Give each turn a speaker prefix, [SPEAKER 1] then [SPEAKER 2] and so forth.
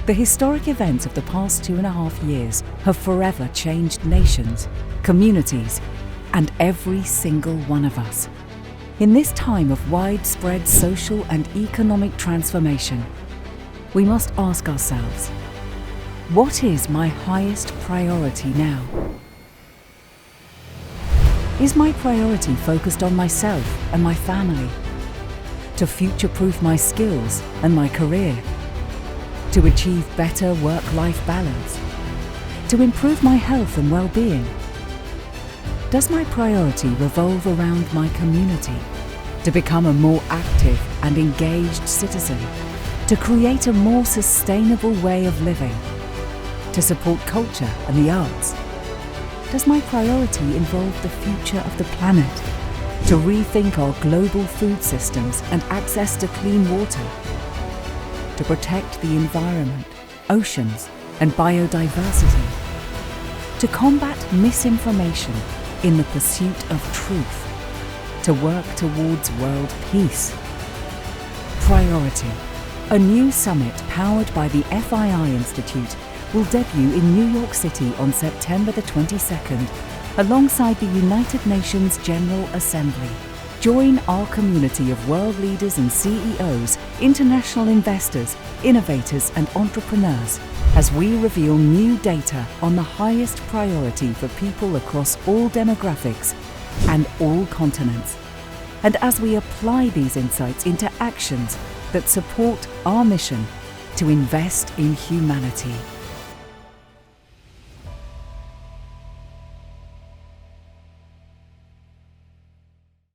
[SPEAKER 1] The historic events of the past 2.5 years have forever changed nations, communities, and every single one of us. In this time of widespread social and economic transformation, we must ask ourselves, what is my highest priority now? Is my priority focused on myself and my family? To future-proof my skills and my career? To achieve better work-life balance? To improve my health and well-being? Does my priority revolve around my community? To become a more active and engaged citizen? To create a more sustainable way of living? To support culture and the arts? Does my priority involve the future of the planet? To rethink our global food systems and access to clean water? To protect the environment, oceans, and biodiversity? To combat misinformation in the pursuit of truth? To work towards world peace? Priority, a new summit powered by the FII Institute, will debut in New York City on September the 22nd, alongside the United Nations General Assembly. Join our community of world leaders and CEOs, international investors, innovators and entrepreneurs as we reveal new data on the highest priority for people across all demographics and all continents. And as we apply these insights into actions that support our mission to invest in humanity.